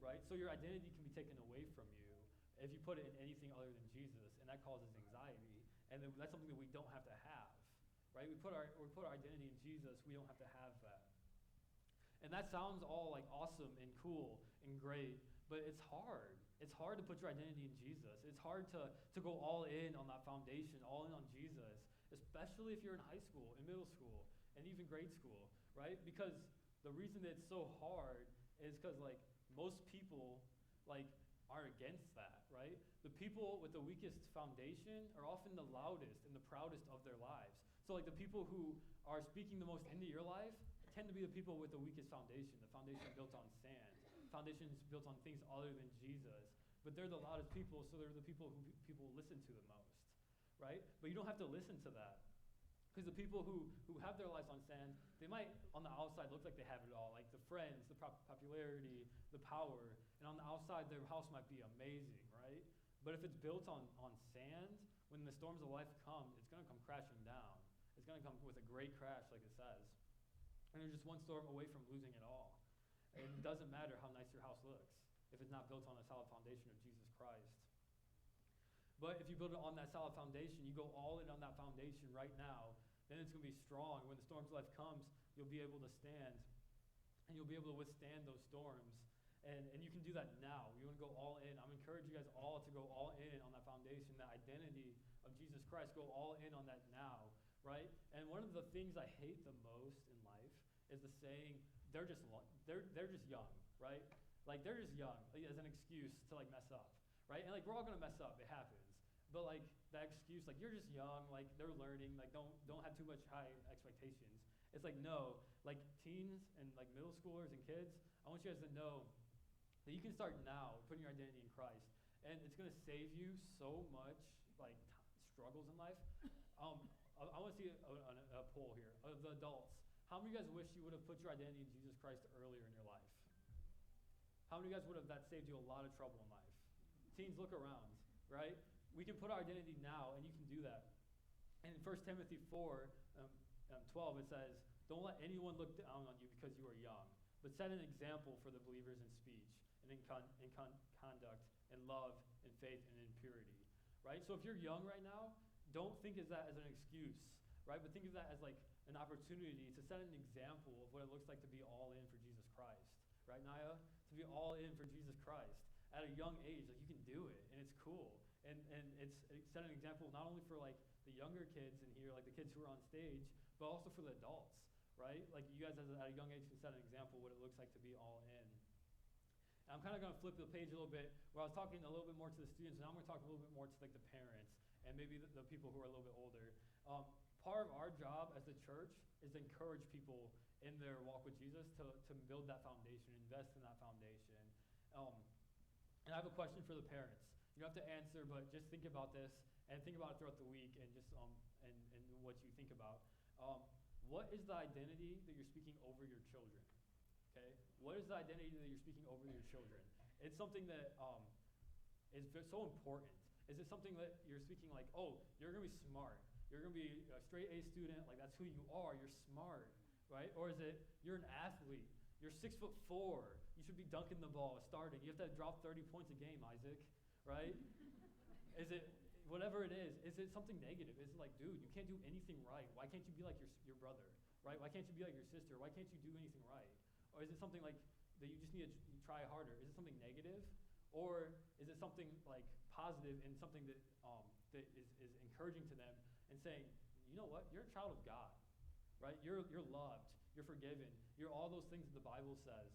right? So your identity can be taken away from you if you put it in anything other than Jesus, and that causes anxiety, and then that's something that we don't have to have, right? We put our identity in Jesus, we don't have to have that. And that sounds all like awesome and cool and great, but it's hard. It's hard to put your identity in Jesus. It's hard to go all in on that foundation, all in on Jesus, especially if you're in high school, in middle school, and even grade school, right? Because the reason that it's so hard is because most people are against that, right? The people with the weakest foundation are often the loudest and the proudest of their lives. So the people who are speaking the most into your life tend to be the people with the weakest foundation, the foundation built on sand, foundations built on things other than Jesus. But they're the loudest people, so they're the people who people listen to the most, right? But you don't have to listen to that. Because the people who have their lives on sand, they might on the outside look like they have it all, like the friends, the popularity, the power, and on the outside their house might be amazing, right? But if it's built on sand, when the storms of life come, it's going to come crashing down. It's going to come with a great crash, like it says. And you're just one storm away from losing it all. And it doesn't matter how nice your house looks if it's not built on a solid foundation of Jesus Christ. But if you build it on that solid foundation, you go all in on that foundation right now, then it's going to be strong. When the storms of life comes, you'll be able to stand, and you'll be able to withstand those storms. And you can do that now. You want to go all in. I'm encouraging you guys all to go all in on that foundation, that identity of Jesus Christ. Go all in on that now, right? And one of the things I hate the most in life is the saying, they're just young, right? Like they're just young, like, as an excuse to like mess up, right? And like we're all gonna mess up, it happens. But like that excuse, like you're just young, like they're learning, like don't have too much high expectations. It's like no, like teens and like middle schoolers and kids, I want you guys to know that you can start now putting your identity in Christ, and it's gonna save you so much like struggles in life. I want to see a poll here of the adults. How many of you guys wish you would have put your identity in Jesus Christ earlier in your life? How many of you guys would have that saved you a lot of trouble in life? Teens, look around, right? We can put our identity now, and you can do that. And in 1 Timothy 4, 12, it says, don't let anyone look down on you because you are young, but set an example for the believers in speech and in conduct and love and faith and in purity, right? So if you're young right now, don't think of that as an excuse, right? But think of that as like an opportunity to set an example of what it looks like to be all in for Jesus Christ, right, Naya? To be all in for Jesus Christ at a young age, like you can do it, and it's cool, and it's set an example not only for like the younger kids in here, like the kids who are on stage, but also for the adults, right? Like you guys at a young age can set an example of what it looks like to be all in. And I'm kind of going to flip the page a little bit, where I was talking a little bit more to the students, and now I'm going to talk a little bit more to like the parents and maybe the people who are a little bit older. Part of our job as the church is to encourage people in their walk with Jesus to build that foundation, invest in that foundation. And I have a question for the parents. You don't have to answer, but just think about this and think about it throughout the week, and just and what you think about. What is the identity that you're speaking over your children? Okay, what is the identity that you're speaking over your children? It's something that is so important. Is it something that you're speaking like, oh, you're gonna be smart, you're gonna be a straight A student, like that's who you are, you're smart, right? Or is it you're an athlete, you're 6'4", you should be dunking the ball, starting, you have to drop 30 points a game, Isaac, right? Is it whatever it is it something negative? Is it like, dude, you can't do anything right, why can't you be like your brother, right? Why can't you be like your sister? Why can't you do anything right? Or is it something like that you just need to try harder? Is it something negative? Or is it something like positive and something that that is encouraging to them and saying, you know what, you're a child of God, right? You're loved, you're forgiven, you're all those things that the Bible says.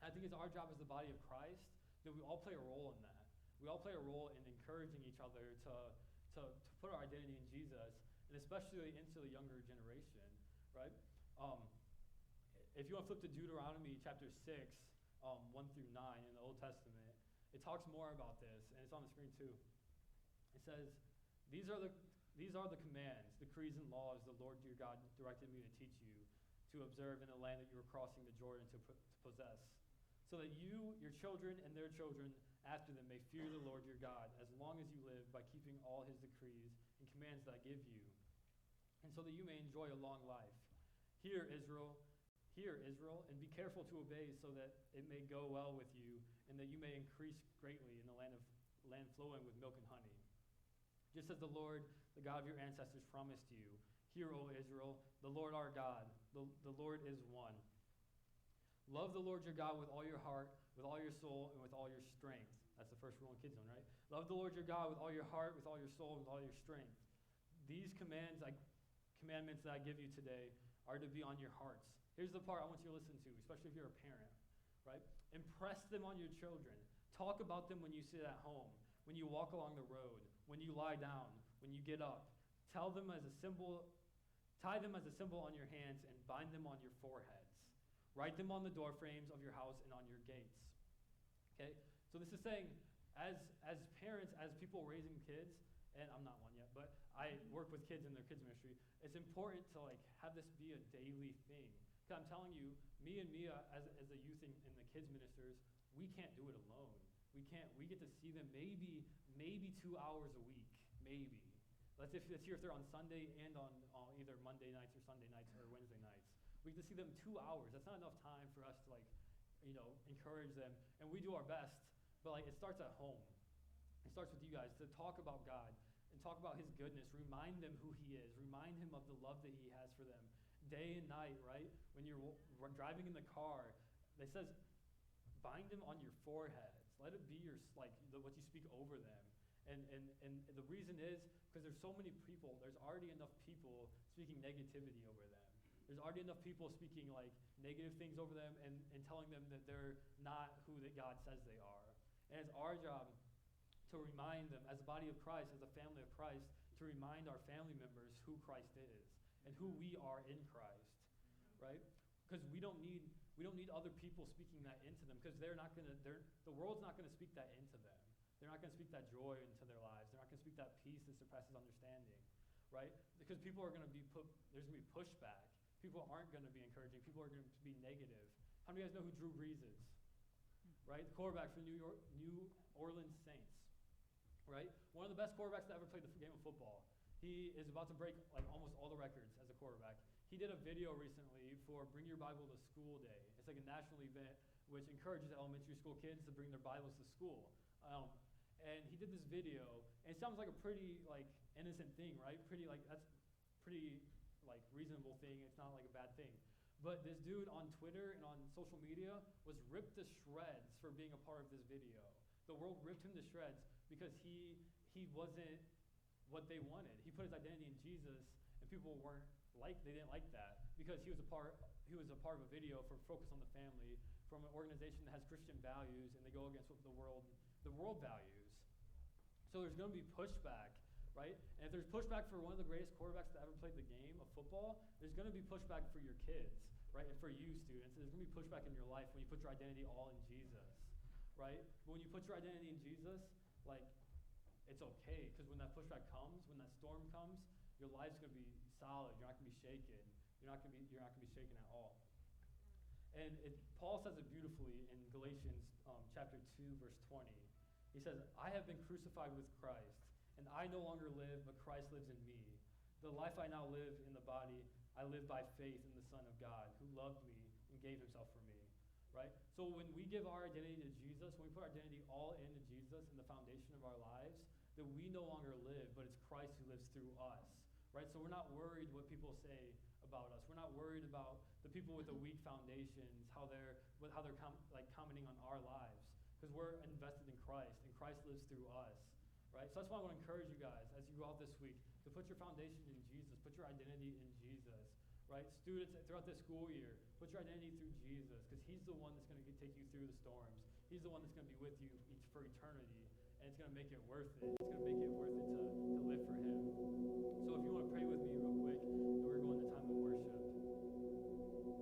I think it's our job as the body of Christ that we all play a role in that. We all play a role in encouraging each other to put our identity in Jesus, and especially into the younger generation, right? If you want to flip to Deuteronomy chapter 6, 1 through 9 in the Old Testament, it talks more about this, and it's on the screen too. It says, these are the commands, decrees, and laws the Lord your God directed me to teach you to observe in the land that you were crossing the Jordan to possess, so that you, your children, and their children after them may fear the Lord your God as long as you live, by keeping all his decrees and commands that I give you, and so that you may enjoy a long life. Hear, Israel, and be careful to obey, so that it may go well with you, and that you may increase greatly in the land flowing with milk and honey. Just as the Lord, the God of your ancestors, promised you. Hear, O Israel, the Lord our God, the Lord is one. Love the Lord your God with all your heart, with all your soul, and with all your strength. That's the first rule in Kids Zone, right? Love the Lord your God with all your heart, with all your soul, and with all your strength. These commandments that I give you today are to be on your hearts. Here's the part I want you to listen to, especially if you're a parent, right? Impress them on your children. Talk about them when you sit at home, when you walk along the road, when you lie down, when you get up. Tie them as a symbol on your hands, and bind them on your foreheads. Write them on the door frames of your house and on your gates. Okay? So this is saying, as parents, as people raising kids, and I'm not one yet, but I work with kids in their kids ministry, it's important to like have this be a daily thing. Because I'm telling you, me and Mia, as the youth and the kids ministers, we can't do it alone. We get to see them maybe 2 hours a week, maybe. Let's hear if they're on Sunday and on either Monday nights or Sunday nights or Wednesday nights. We get to see them 2 hours. That's not enough time for us to encourage them. And we do our best, but it starts at home. It starts with you guys to talk about God and talk about his goodness. Remind them who he is. Remind him of the love that he has for them. Day and night, right? When you're driving in the car, it says, bind them on your foreheads. Let it be what you speak over them. And the reason is because there's so many people, there's already enough people speaking negativity over them, There's already enough people speaking like negative things over them and telling them that they're not who that God says they are. And it's our job to remind them, as a body of Christ, as a family of Christ, to remind our family members who Christ is and who we are in Christ, right? Because we don't need other people speaking that into them, because the world's not gonna speak that into them. They're not gonna speak that joy into their lives. They're not gonna speak that peace that surpasses understanding, right? Because there's gonna be pushback. People aren't gonna be encouraging. People are gonna be negative. How many of you guys know who Drew Brees is? Right, the quarterback for the New Orleans Saints. Right, one of the best quarterbacks that ever played the game of football. He is about to break like almost all the records as a quarterback. He did a video recently for Bring Your Bible to School Day. It's like a national event which encourages elementary school kids to bring their Bibles to school. And he did this video, and it sounds like a pretty like innocent thing, right? That's pretty like reasonable thing. It's not like a bad thing. But this dude on Twitter and on social media was ripped to shreds for being a part of this video. The world ripped him to shreds because he wasn't what they wanted. He put his identity in Jesus, and people they didn't like that because he was a part of a video for Focus on the Family from an organization that has Christian values, and they go against what the world values. So there's going to be pushback, right? And if there's pushback for one of the greatest quarterbacks that ever played the game of football, there's going to be pushback for your kids, right? And for you students, there's going to be pushback in your life when you put your identity all in Jesus, right? But when you put your identity in Jesus, like, it's okay, because when that pushback comes, when that storm comes, your life's going to be solid. You're not going to be shaken. You're not going to be shaken at all. And Paul says it beautifully in Galatians chapter 2, verse 20. He says, I have been crucified with Christ, and I no longer live, but Christ lives in me. The life I now live in the body, I live by faith in the Son of God, who loved me and gave himself for me, right? So when we give our identity to Jesus, when we put our identity all into Jesus and the foundation of our lives, that we no longer live, but it's Christ who lives through us, right? So we're not worried what people say about us. We're not worried about the people with the weak foundations, how they're commenting on our lives, because we're invested in Christ, and Christ lives through us, right? So that's why I want to encourage you guys as you go out this week to put your foundation in Jesus, put your identity in Jesus, right? Students, throughout this school year, put your identity through Jesus, because he's the one that's going to take you through the storms. He's the one that's going to be with you for eternity, and it's going to make it worth it. It's going to make it worth it to live for him. So if you want to pray with me real quick, and we're going to time of worship.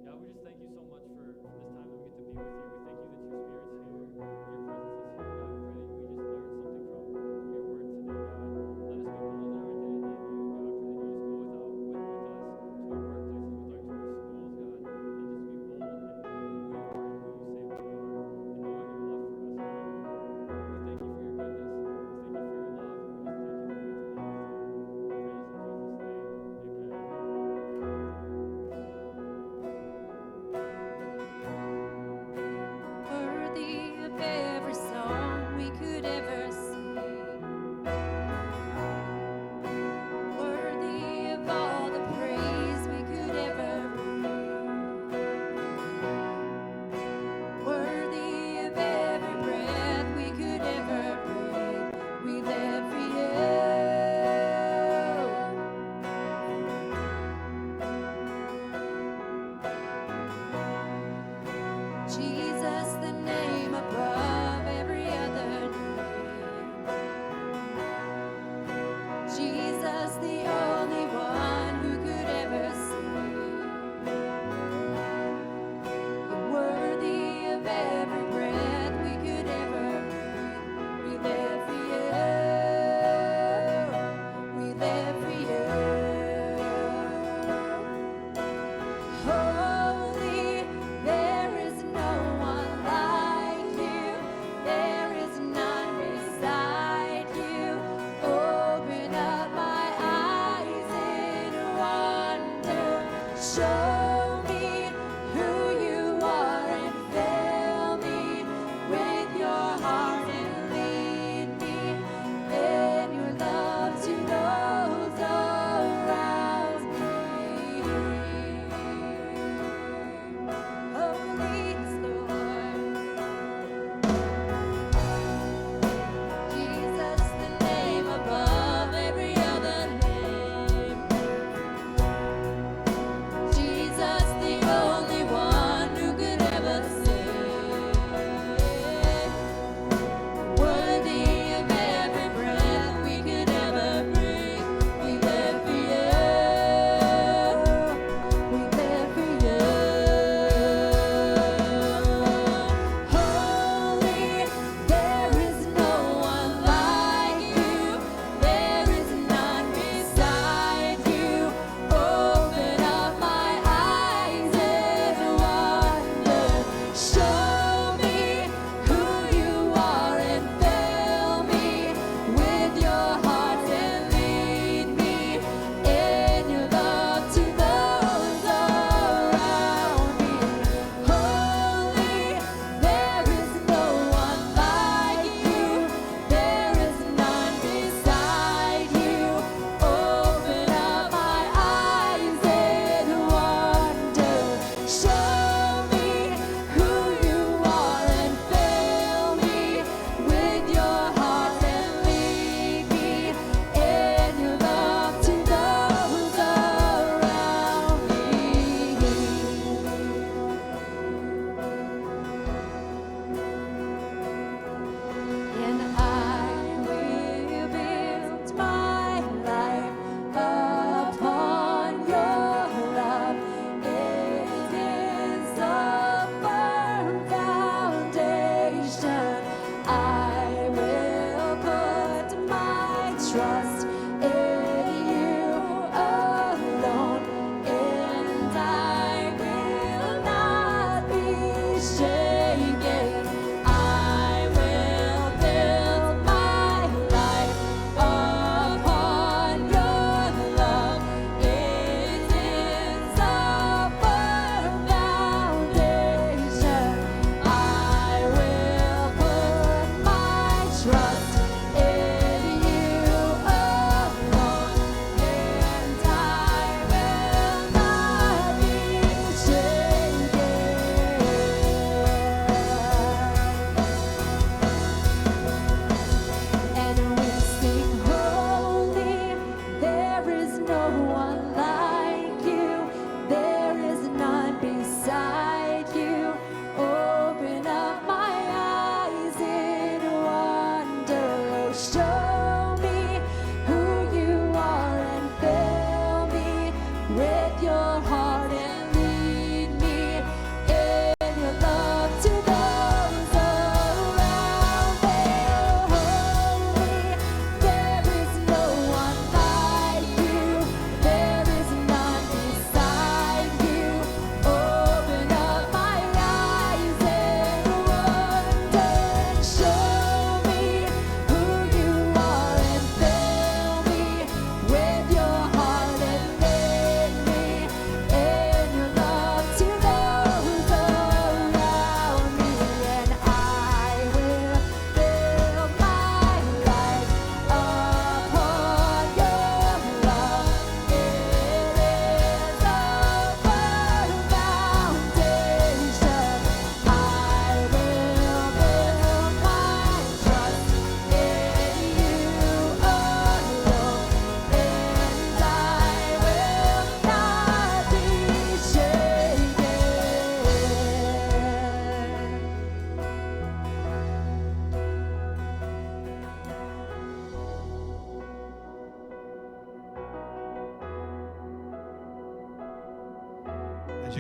God, we just thank you so much for this time that we get to be with you. We thank you that your Spirit's here, your presence is here. God, we pray that we just learn something from your word today, God. Let us be bold in our identity in you, God. I pray that you just go with us to our workplaces, to our schools, God, and just be bold in knowing who we are and who you say we are, and knowing your love for us, God. We thank you for your goodness. We thank you for your love, and we just thank you that we get to be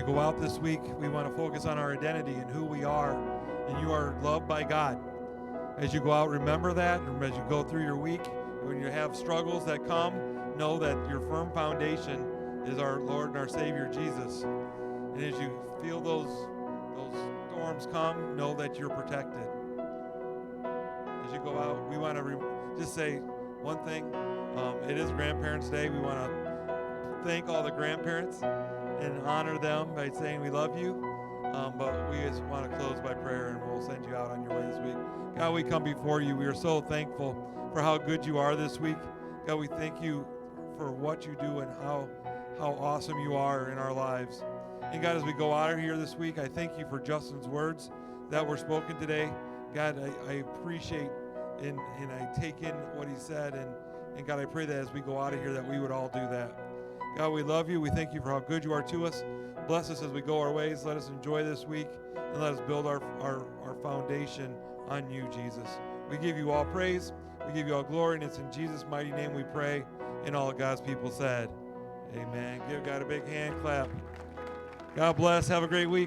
go out this week, we want to focus on our identity and who we are, and you are loved by God. As you go out, remember that, and as you go through your week, when you have struggles that come, know that your firm foundation is our Lord and our Savior, Jesus. And as you feel those storms come, know that you're protected. As you go out, we want to just say one thing. It is Grandparents' Day. We want to thank all the grandparents and honor them by saying we love you. But we just want to close by prayer, and we'll send you out on your way this week. God, we come before you. We are so thankful for how good you are this week. God, we thank you for what you do and how awesome you are in our lives. And God, as we go out of here this week, I thank you for Justin's words that were spoken today. God, I appreciate and I take in what he said. And God, I pray that as we go out of here that we would all do that. God, we love you. We thank you for how good you are to us. Bless us as we go our ways. Let us enjoy this week, and let us build our foundation on you, Jesus. We give you all praise. We give you all glory, and it's in Jesus' mighty name we pray. And all of God's people said, amen. Give God a big hand clap. God bless. Have a great week.